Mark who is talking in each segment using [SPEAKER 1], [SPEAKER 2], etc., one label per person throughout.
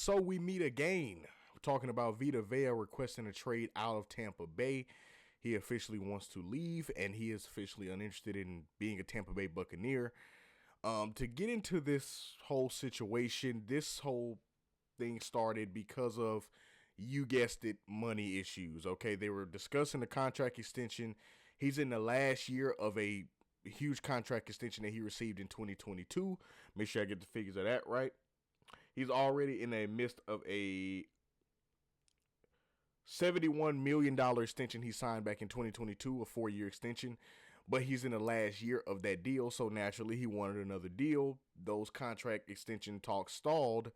[SPEAKER 1] So we meet again. We're talking about Vita Vea requesting a trade out of Tampa Bay. He officially wants to leave, and he is officially uninterested in being a Tampa Bay Buccaneer. To get into this whole situation, this whole thing started because of, you guessed it, money issues. Okay, they were discussing the contract extension. He's in the last year of a huge contract extension that he received in 2022. Make sure I get the figures of that right. He's already in the midst of a $71 million extension he signed back in 2022, a 4-year extension. But he's in the last year of that deal, so naturally he wanted another deal. Those contract extension talks stalled,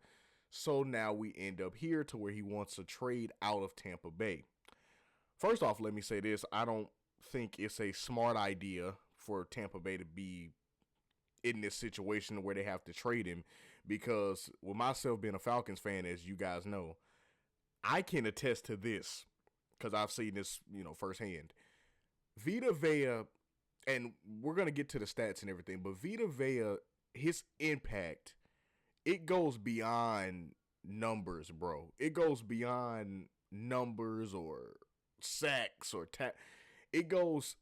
[SPEAKER 1] so now we end up here to where he wants a trade out of Tampa Bay. First off, let me say this. I don't think it's a smart idea for Tampa Bay to be in this situation where they have to trade him, because with myself being a Falcons fan, as you guys know, I can attest to this because I've seen this, firsthand. Vita Vea, and we're going to get to the stats and everything, but Vita Vea, his impact, it goes beyond numbers, bro. It goes beyond numbers or sacks or it goes,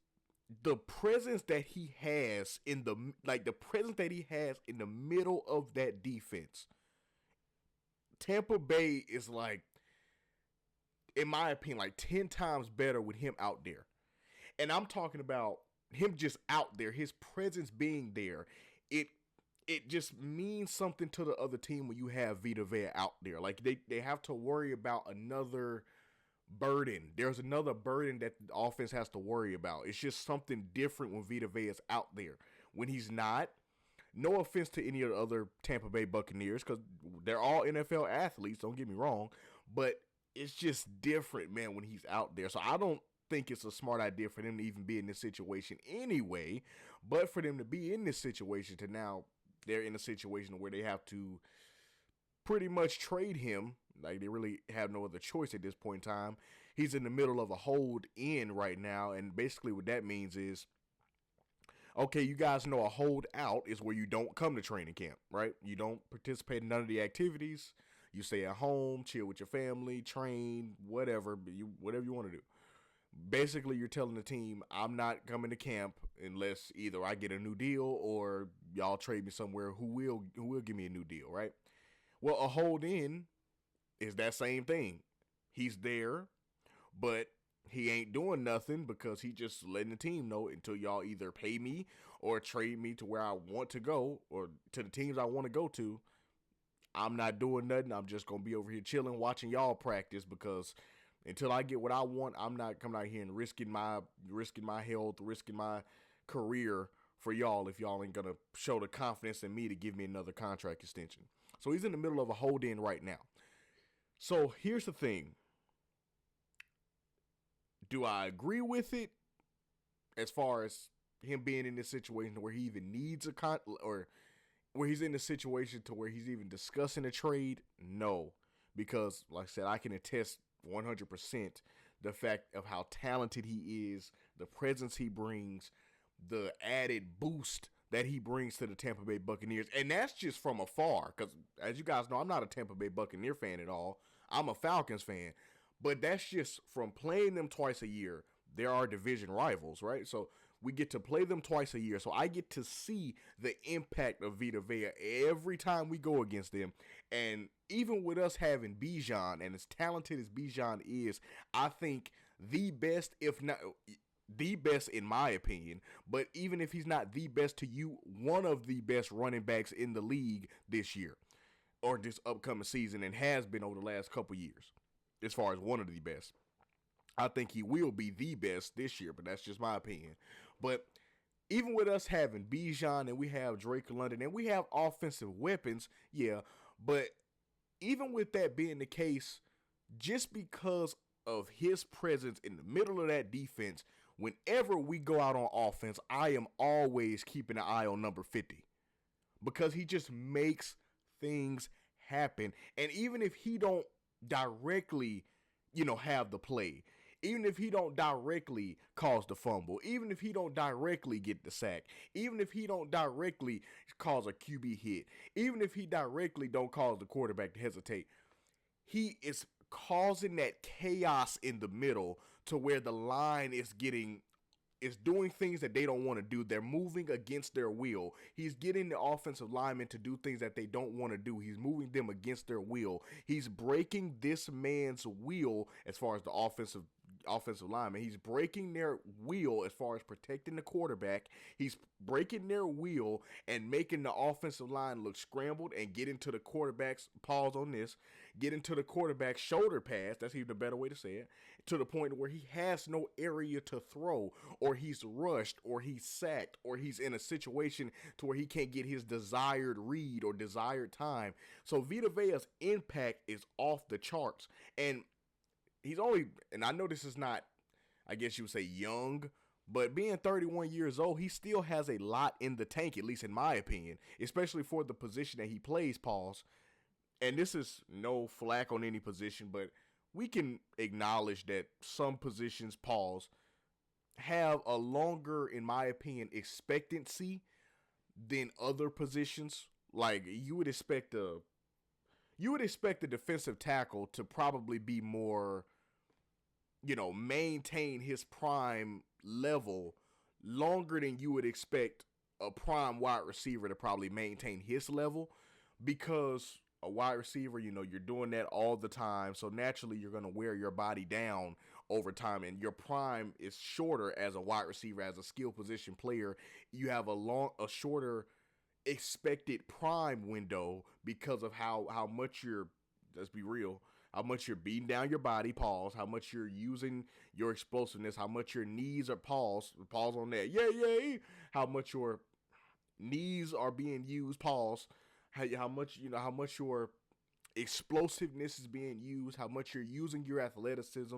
[SPEAKER 1] the presence that he has in the middle of that defense. Tampa Bay is in my opinion, 10 times better with him out there. And I'm talking about him just out there, his presence being there. It just means something to the other team when you have Vita Vea out there. They have to worry about another burden. There's another burden that the offense has to worry about. It's just something different when Vita Vea is out there. When he's not, no offense to any of the other Tampa Bay Buccaneers, because they're all NFL athletes, don't get me wrong, but it's just different, man, when he's out there. So I don't think it's a smart idea for them to even be in this situation anyway, but for them to be in this situation to now they're in a situation where they have to pretty much trade him. They really have no other choice at this point in time. He's in the middle of a hold in right now, and basically what that means is, okay, you guys know a hold out is where you don't come to training camp, right? You don't participate in none of the activities. You stay at home, chill with your family, train, whatever you want to do. Basically, you're telling the team, I'm not coming to camp unless either I get a new deal or y'all trade me somewhere who will give me a new deal, right? Well, a hold in is that same thing. He's there, but he ain't doing nothing because he just letting the team know until y'all either pay me or trade me to where I want to go or to the teams I want to go to. I'm not doing nothing. I'm just going to be over here chilling, watching y'all practice, because until I get what I want, I'm not coming out here and risking my health, risking my career for y'all if y'all ain't going to show the confidence in me to give me another contract extension. So he's in the middle of a hold in right now. So here's the thing. Do I agree with it as far as him being in this situation where he even needs or where he's in a situation to where he's even discussing a trade? No, because like I said, I can attest 100% the fact of how talented he is, the presence he brings, the added boost that he brings to the Tampa Bay Buccaneers. And that's just from afar, because as you guys know, I'm not a Tampa Bay Buccaneer fan at all. I'm a Falcons fan. But that's just from playing them twice a year. There are division rivals, right? So we get to play them twice a year. So I get to see the impact of Vita Vea every time we go against them. And even with us having Bijan, and as talented as Bijan is, I think the best, if not the best in my opinion, but even if he's not the best to you, one of the best running backs in the league this year or this upcoming season, and has been over the last couple years. As far as one of the best, I think he will be the best this year, but that's just my opinion. But even with us having Bijan and we have Drake London and we have offensive weapons, yeah, but even with that being the case, just because of his presence in the middle of that defense, whenever we go out on offense, I am always keeping an eye on number 50 because he just makes things happen. And even if he don't directly, have the play, even if he don't directly cause the fumble, even if he don't directly get the sack, even if he don't directly cause a QB hit, even if he directly don't cause the quarterback to hesitate, he is causing that chaos in the middle to where the line is doing things that they don't want to do. They're moving against their will. He's getting the offensive linemen to do things that they don't want to do. He's moving them against their will. He's breaking this man's will as far as the offensive lineman. He's breaking their will as far as protecting the quarterback. He's breaking their will and making the offensive line look scrambled and get into the quarterback's, pause on this, get into the quarterback's shoulder pass, that's even a better way to say it, to the point where he has no area to throw, or he's rushed, or he's sacked, or he's in a situation to where he can't get his desired read or desired time. So Vita Vea's impact is off the charts. And and I know this is not, I guess you would say young, but being 31 years old, he still has a lot in the tank, at least in my opinion, especially for the position that he plays, pause. And this is no flack on any position, but we can acknowledge that some positions, pause, have a longer, in my opinion, expectancy than other positions. Like you would expect a defensive tackle to probably be more, maintain his prime level longer than you would expect a prime wide receiver to probably maintain his level, because a wide receiver, you're doing that all the time. So naturally you're going to wear your body down over time, and your prime is shorter as a wide receiver, as a skill position player. You have a shorter expected prime window because of how much let's be real, how much you're beating down your body, pause, how much you're using your explosiveness, how much your knees are, pause on that, how much your knees are being used, pause, how much your explosiveness is being used, how much you're using your athleticism.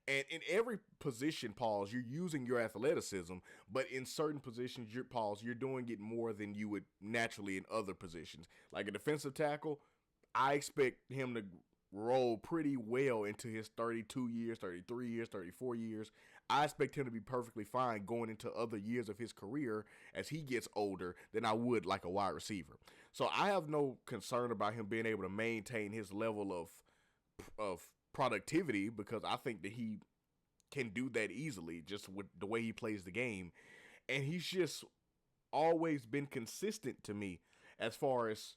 [SPEAKER 1] And in every position, pause, you're using your athleticism, but in certain positions, you're doing it more than you would naturally in other positions. Like a defensive tackle, I expect him to roll pretty well into his 32 years, 33 years, 34 years. I expect him to be perfectly fine going into other years of his career as he gets older than I would like a wide receiver. So I have no concern about him being able to maintain his level of productivity, because I think that he can do that easily just with the way he plays the game. And he's just always been consistent to me as far as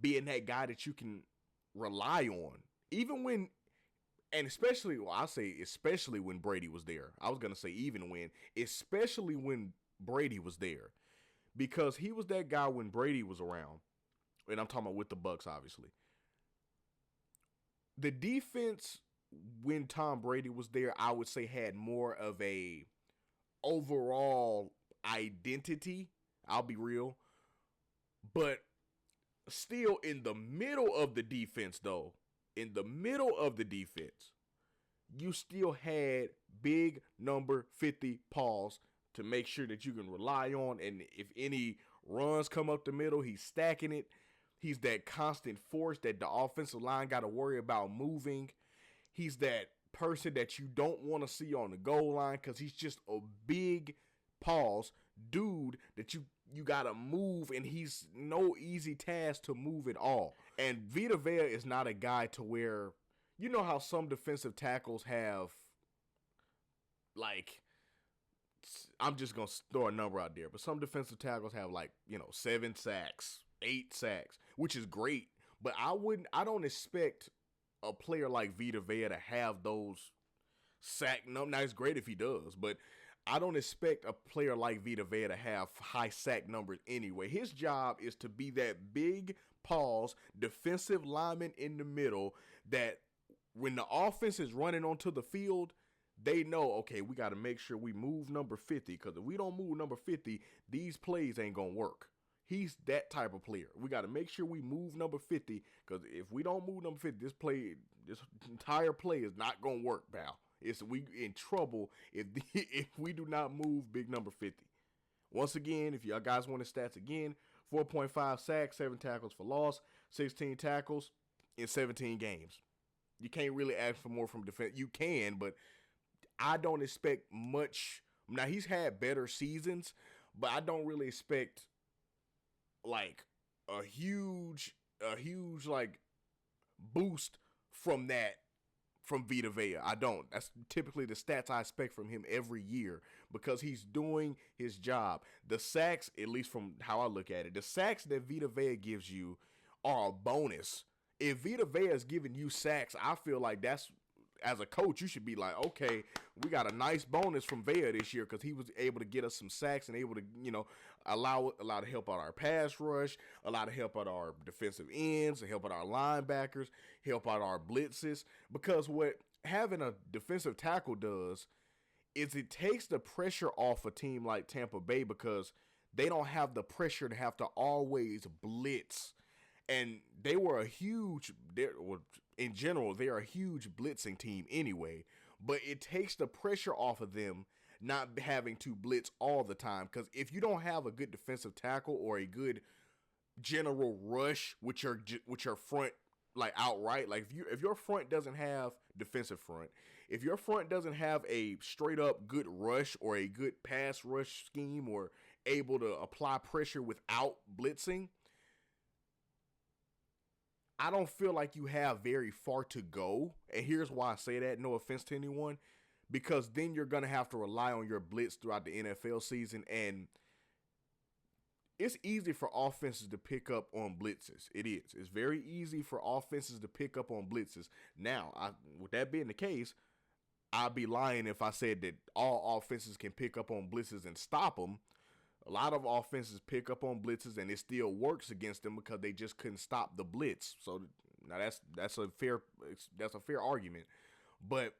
[SPEAKER 1] being that guy that you can rely on. Even when, and especially, well, I say especially when Brady was there. I was going to say even when, especially when Brady was there. Because he was that guy when Brady was around. And I'm talking about with the Bucs, obviously. The defense when Tom Brady was there, I would say had more of a overall identity. I'll be real. But still in the middle of the defense, though, you still had big number 50 pause to make sure that you can rely on. And if any runs come up the middle, he's stacking it. He's that constant force that the offensive line got to worry about moving. He's that person that you don't want to see on the goal line because he's just a big pause dude that you got to move, and he's no easy task to move at all. And Vita Vea is not a guy to where, you know how some defensive tackles have, like, I'm just going to throw a number out there, but some defensive tackles have 7 sacks, 8 sacks, which is great. But I don't expect a player like Vita Vea to have those sack numbers. Now, it's great if he does, but I don't expect a player like Vita Vea to have high sack numbers anyway. His job is to be that big pause defensive lineman in the middle that when the offense is running onto the field, they know, okay, we got to make sure we move number 50, because if we don't move number 50, these plays ain't going to work. He's that type of player. We got to make sure we move number 50, because if we don't move number 50, this entire play is not going to work, pal. We in trouble if we do not move big number 50. Once again, if y'all guys want his stats again, 4.5 sacks, 7 tackles for loss, 16 tackles in 17 games. You can't really ask for more from defense. You can, but I don't expect much. Now, he's had better seasons, but I don't really expect like a huge like boost from that from Vita Vea. I don't. That's typically the stats I expect from him every year because he's doing his job. The sacks, at least from how I look at it, the sacks that Vita Vea gives you are a bonus. If Vita Vea is giving you sacks, I feel like that's, as a coach, you should be like, okay, we got a nice bonus from Vea this year because he was able to get us some sacks and able to, allow to help out our pass rush, allow to help out our defensive ends, help out our linebackers, help out our blitzes. Because what having a defensive tackle does is it takes the pressure off a team like Tampa Bay because they don't have the pressure to have to always blitz. And they were in general, they're a huge blitzing team anyway. But it takes the pressure off of them not having to blitz all the time. Because if you don't have a good defensive tackle or a good general rush with your front, like outright, like if your front doesn't have defensive front, if your front doesn't have a straight up good rush or a good pass rush scheme or able to apply pressure without blitzing, I don't feel like you have very far to go. And here's why I say that, no offense to anyone, because then you're going to have to rely on your blitz throughout the NFL season. And it's easy for offenses to pick up on blitzes. It is. It's very easy for offenses to pick up on blitzes. Now, with that being the case, I'd be lying if I said that all offenses can pick up on blitzes and stop them. A lot of offenses pick up on blitzes and it still works against them because they just couldn't stop the blitz. So now that's a fair argument. But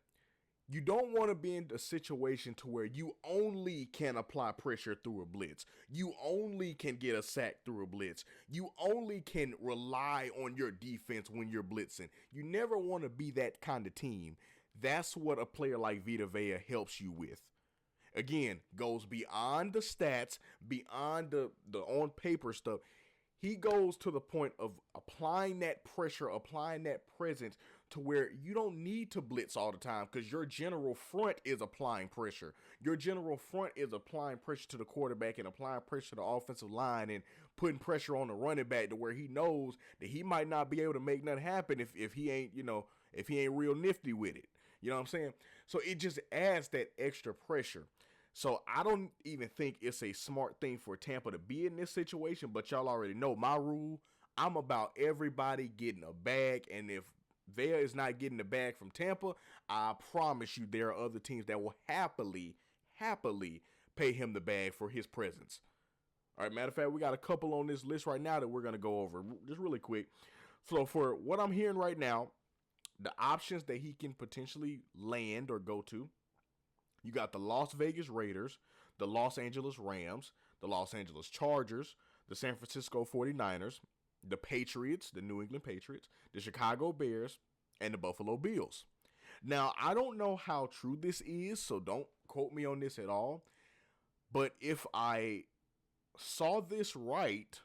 [SPEAKER 1] you don't want to be in a situation to where you only can apply pressure through a blitz. You only can get a sack through a blitz. You only can rely on your defense when you're blitzing. You never want to be that kind of team. That's what a player like Vita Vea helps you with. Again, goes beyond the stats, beyond the on paper stuff. He goes to the point of applying that pressure, applying that presence to where you don't need to blitz all the time because your general front is applying pressure. Your general front is applying pressure to the quarterback and applying pressure to the offensive line and putting pressure on the running back to where he knows that he might not be able to make nothing happen if he ain't, if he ain't real nifty with it. You know what I'm saying? So it just adds that extra pressure. So I don't even think it's a smart thing for Tampa to be in this situation, but y'all already know my rule. I'm about everybody getting a bag, and if Vea is not getting the bag from Tampa, I promise you there are other teams that will happily pay him the bag for his presence. All right, matter of fact, we got a couple on this list right now that we're going to go over just really quick. So for what I'm hearing right now, the options that he can potentially land or go to, you got the Las Vegas Raiders, the Los Angeles Rams, the Los Angeles Chargers, the San Francisco 49ers, the Patriots, the New England Patriots, the Chicago Bears, and the Buffalo Bills. Now, I don't know how true this is, so don't quote me on this at all. But if I saw this right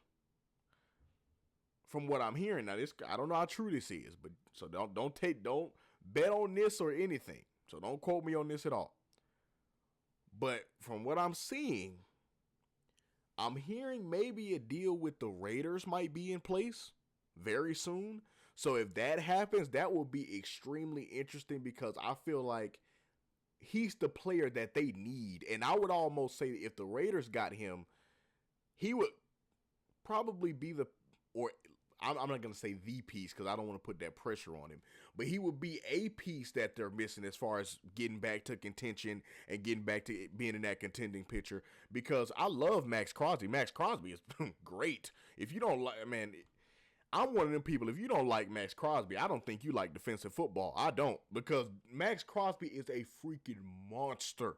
[SPEAKER 1] from what I'm hearing, now this, I don't know how true this is, but so don't bet on this or anything. So don't quote me on this at all. But from what I'm seeing, I'm hearing maybe a deal with the Raiders might be in place very soon. So if that happens, that will be extremely interesting because I feel like he's the player that they need. And I would almost say if the Raiders got him, he would probably be I'm not going to say the piece because I don't want to put that pressure on him, but he would be a piece that they're missing as far as getting back to contention and getting back to being in that contending picture because I love Max Crosby. Max Crosby is great. If you don't like, man, I'm one of them people, if you don't like Max Crosby, I don't think you like defensive football. I don't, because Max Crosby is a freaking monster.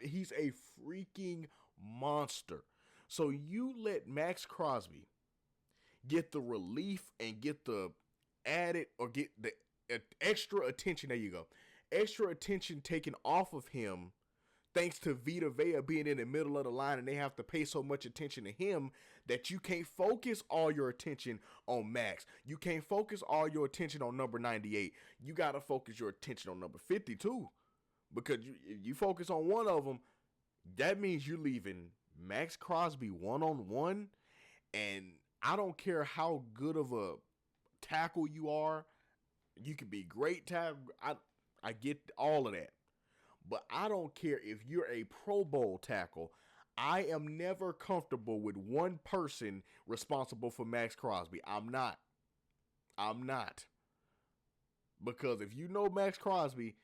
[SPEAKER 1] He's a freaking monster. So you let Max Crosby get the relief and get the added or get the extra attention. There you go. Extra attention taken off of him thanks to Vita Vea being in the middle of the line and they have to pay so much attention to him that you can't focus all your attention on Max. You can't focus all your attention on number 98. You got to focus your attention on number 52 because you focus on one of them, that means you're leaving Max Crosby one-on-one, and I don't care how good of a tackle you are. You can be great tackle. I get all of that. But I don't care if you're a Pro Bowl tackle. I am never comfortable with one person responsible for Max Crosby. I'm not. I'm not. Because if you know Max Crosby,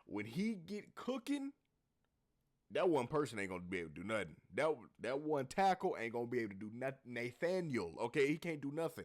[SPEAKER 1] when he get cooking, that one person ain't gonna be able to do nothing. That one tackle ain't gonna be able to do nothing. Nathaniel, okay, he can't do nothing.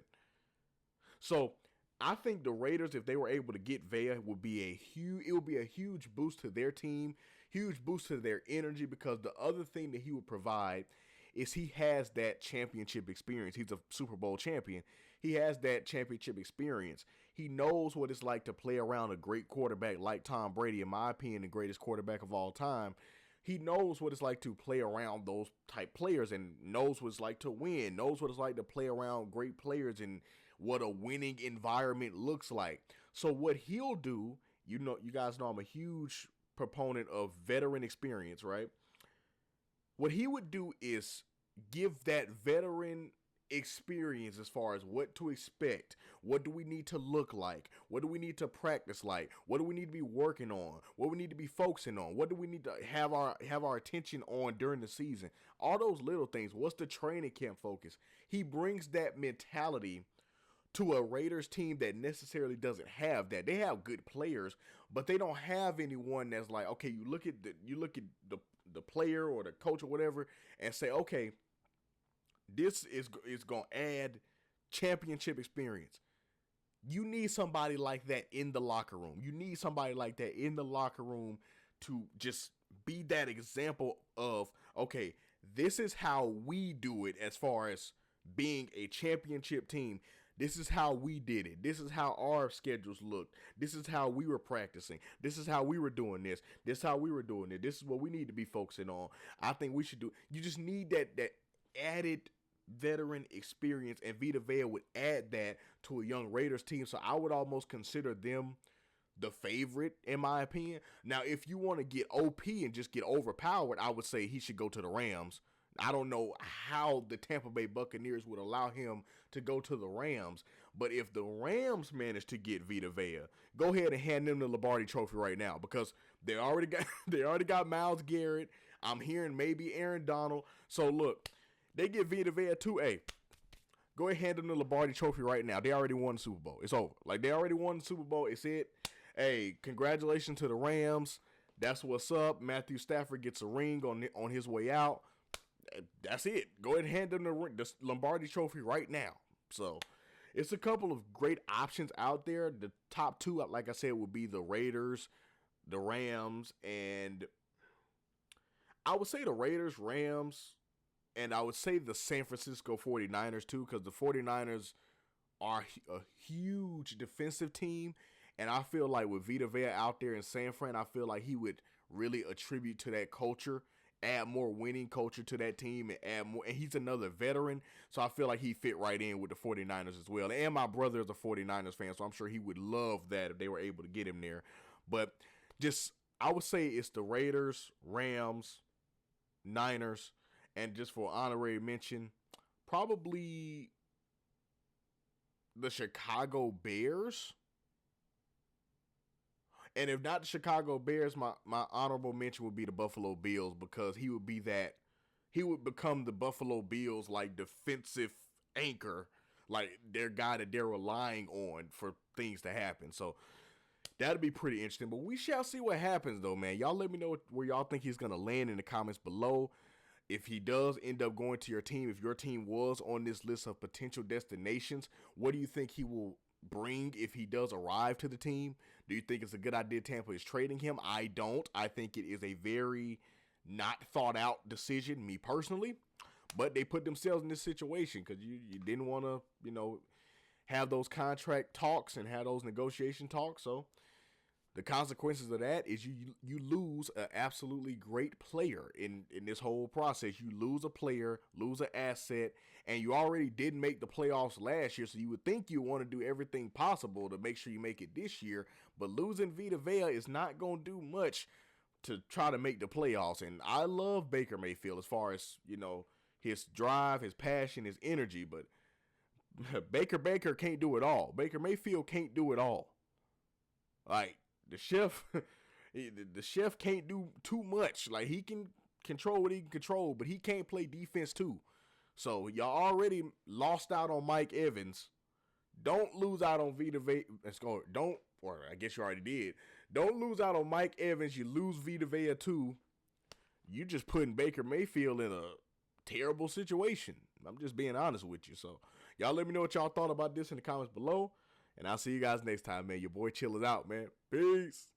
[SPEAKER 1] So I think the Raiders, if they were able to get Vea, would be a huge boost to their team, huge boost to their energy. Because the other thing that he would provide is he has that championship experience. He's a Super Bowl champion. He has that championship experience. He knows what it's like to play around a great quarterback like Tom Brady, in my opinion, the greatest quarterback of all time. He knows what it's like to play around those type players and knows what it's like to win, knows what it's like to play around great players and what a winning environment looks like. So what he'll do, you guys know I'm a huge proponent of veteran experience, right? What he would do is give that veteran experience as far as what to expect, what do we need to look like, what do we need to practice like, what do we need to be working on, what we need to be focusing on, what do we need to have our attention on during the season, all those little things. What's the training camp focus? He brings that mentality to a Raiders team that necessarily doesn't have that. They have good players, but they don't have anyone that's like, okay, you look at the player or the coach or whatever and say, okay, this is going to add championship experience. You need somebody like that in the locker room. You need somebody like that in the locker room to just be that example of, okay, this is how we do it as far as being a championship team. This is how we did it. This is how our schedules looked. This is how we were practicing. This is how we were doing this. This is how we were doing it. This is what we need to be focusing on. I think we should do. You just need that added veteran experience, and Vita Vea would add that to a young Raiders team. So I would almost consider them the favorite, in my opinion. Now, if you want to get OP and just get overpowered, I would say he should go to the Rams. I don't know how the Tampa Bay Buccaneers would allow him to go to the Rams, but if the Rams manage to get Vita Vea, go ahead and hand them the Lombardi Trophy right now, because they already got Myles Garrett. I'm hearing maybe Aaron Donald. So look, they get Vita Vea too. Hey, go ahead and hand them the Lombardi Trophy right now. They already won the Super Bowl. It's over. Like, they already won the Super Bowl. It's it. Hey, congratulations to the Rams. That's what's up. Matthew Stafford gets a ring on his way out. That's it. Go ahead and hand them the Lombardi Trophy right now. So it's a couple of great options out there. The top two, like I said, would be the Raiders, the Rams, and I would say the Raiders, Rams, and I would say the San Francisco 49ers too, because the 49ers are a huge defensive team. And I feel like with Vita Vea out there in San Fran, I feel like he would really attribute to that culture, add more winning culture to that team, and add more. And he's another veteran, so I feel like he fit right in with the 49ers as well. And my brother is a 49ers fan, so I'm sure he would love that if they were able to get him there. But just, I would say it's the Raiders, Rams, Niners, and just for honorary mention, probably the Chicago Bears. And if not the Chicago Bears, my honorable mention would be the Buffalo Bills, because he would become the Buffalo Bills like defensive anchor, like their guy that they're relying on for things to happen. So that'd be pretty interesting. But we shall see what happens though, man. Y'all let me know where y'all think he's gonna land in the comments below. If he does end up going to your team, if your team was on this list of potential destinations, what do you think he will bring if he does arrive to the team? Do you think it's a good idea Tampa is trading him? I don't. I think it is a very not thought out decision, me personally. But they put themselves in this situation because you didn't want to, have those contract talks and have those negotiation talks. So the consequences of that is you lose an absolutely great player in this whole process. You lose a player, lose an asset, and you already didn't make the playoffs last year, so you would think you want to do everything possible to make sure you make it this year. But losing Vita Vea is not going to do much to try to make the playoffs. And I love Baker Mayfield as far as, his drive, his passion, his energy, but Baker can't do it all. Baker Mayfield can't do it all. Like the chef, the chef can't do too much. Like he can control what he can control, but he can't play defense too. So y'all already lost out on Mike Evans. Don't lose out on Vita Vea. Or I guess you already did. Don't lose out on Mike Evans. You lose Vita Vea too. You just putting Baker Mayfield in a terrible situation. I'm just being honest with you. So y'all let me know what y'all thought about this in the comments below. And I'll see you guys next time, man. Your boy Chill is out, man. Peace.